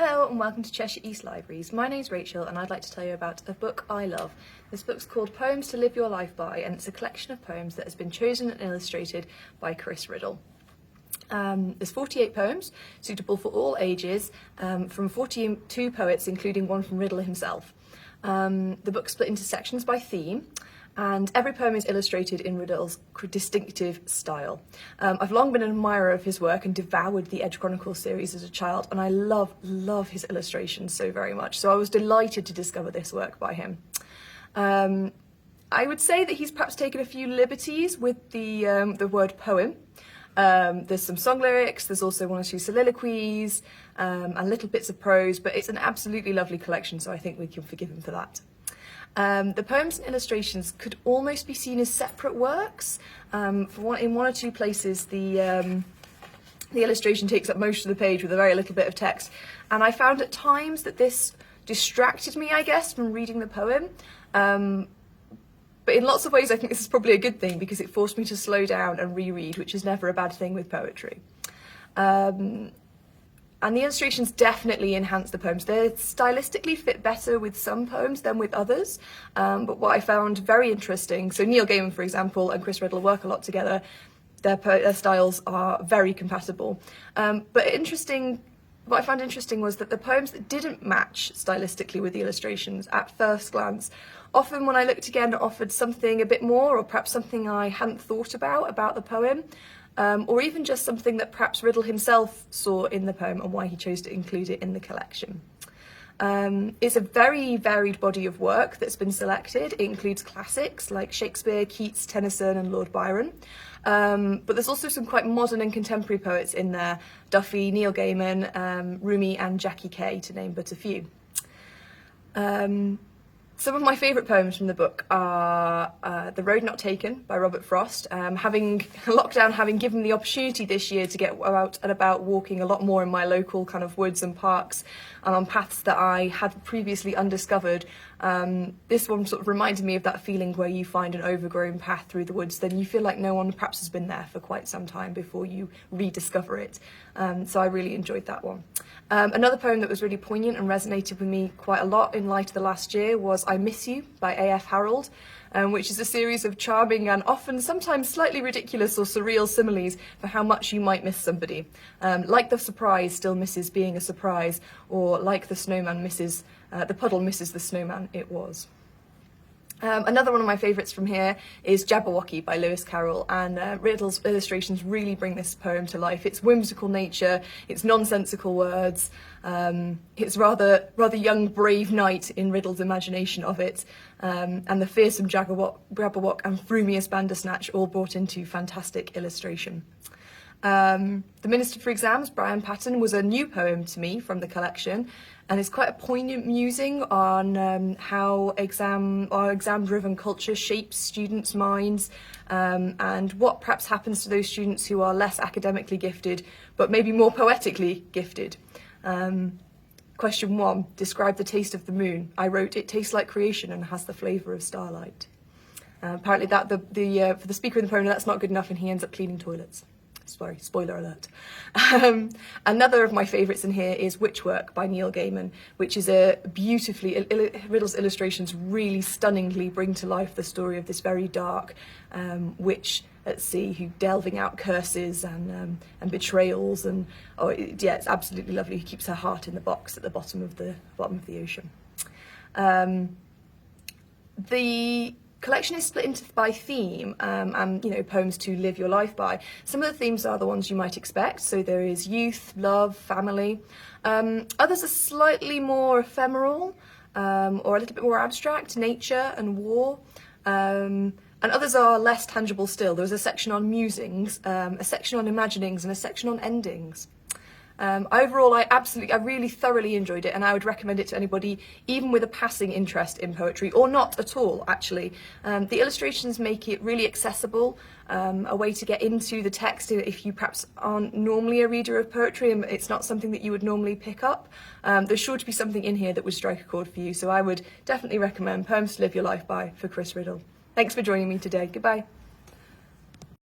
Hello and welcome to Cheshire East Libraries. My name's Rachel and I'd like to tell you about a book I love. This book's called Poems to Live Your Life By, and it's a collection of poems that has been chosen and illustrated by Chris Riddell. There's 48 poems, suitable for all ages, from 42 poets, including one from Riddell himself. The book's split into sections by theme, and every poem is illustrated in Riddell's distinctive style. I've long been an admirer of his work and devoured the Edge Chronicles series as a child, and I love his illustrations so very much, so I was delighted to discover this work by him. I would say that he's perhaps taken a few liberties with the word poem. There's some song lyrics, there's also one or two soliloquies, and little bits of prose, but it's an absolutely lovely collection, so I think we can forgive him for that. The poems and illustrations could almost be seen as separate works. In one or two places, the illustration takes up most of the page with a very little bit of text, and I found at times that this distracted me, I guess, from reading the poem. But in lots of ways, I think this is probably a good thing because it forced me to slow down and reread, which is never a bad thing with poetry. And the illustrations definitely enhance the poems. They stylistically fit better with some poems than with others. But what I found very interesting, so Neil Gaiman, for example, and Chris Riddell work a lot together. Their styles are very compatible. But what I found interesting was that the poems that didn't match stylistically with the illustrations at first glance, often when I looked again, offered something a bit more, or perhaps something I hadn't thought about the poem. Or even just something that perhaps Riddell himself saw in the poem and why he chose to include it in the collection. It's a very varied body of work that's been selected. It includes classics like Shakespeare, Keats, Tennyson and Lord Byron. But there's also some quite modern and contemporary poets in there: Duffy, Neil Gaiman, Rumi and Jackie Kay, to name but a few. Some of my favourite poems from the book are The Road Not Taken by Robert Frost. Having given the opportunity this year to get out and about walking a lot more in my local kind of woods and parks and on paths that I had previously undiscovered, this one sort of reminded me of that feeling where you find an overgrown path through the woods, then you feel like no one perhaps has been there for quite some time before you rediscover it. So I really enjoyed that one. Another poem that was really poignant and resonated with me quite a lot in light of the last year was I Miss You by A.F. Harold, which is a series of charming and often sometimes slightly ridiculous or surreal similes for how much you might miss somebody. Like the surprise still misses being a surprise, or like the snowman misses, the puddle misses the snowman it was. Another one of my favourites from here is Jabberwocky by Lewis Carroll, and Riddell's illustrations really bring this poem to life. Its whimsical nature, its nonsensical words, its rather young brave knight in Riddell's imagination of it, and the fearsome Jabberwock and frumious Bandersnatch all brought into fantastic illustration. The Minister for Exams, Brian Patton, was a new poem to me from the collection, and it's quite a poignant musing on how our exam-driven culture shapes students' minds, and what perhaps happens to those students who are less academically gifted, but maybe more poetically gifted. Question 1, describe the taste of the moon. I wrote, it tastes like creation and has the flavour of starlight. Apparently for the speaker in the poem, that's not good enough, and he ends up cleaning toilets. Sorry, spoiler alert. Another of my favourites in here is Witchwork by Neil Gaiman, which is Riddell's illustrations really stunningly bring to life the story of this very dark witch at sea who delving out curses and betrayals, and it's absolutely lovely. Who keeps her heart in the box at the bottom of the ocean. The collection is split by theme, and poems to live your life by. Some of the themes are the ones you might expect, so there is youth, love, family. Others are slightly more ephemeral, or a little bit more abstract, nature and war. And others are less tangible still. There's a section on musings, a section on imaginings, and a section on endings. Overall, I really thoroughly enjoyed it, and I would recommend it to anybody, even with a passing interest in poetry, or not at all, actually. The illustrations make it really accessible, a way to get into the text if you perhaps aren't normally a reader of poetry and it's not something that you would normally pick up. There's sure to be something in here that would strike a chord for you, so I would definitely recommend Poems to Live Your Life By for Chris Riddell. Thanks for joining me today. Goodbye.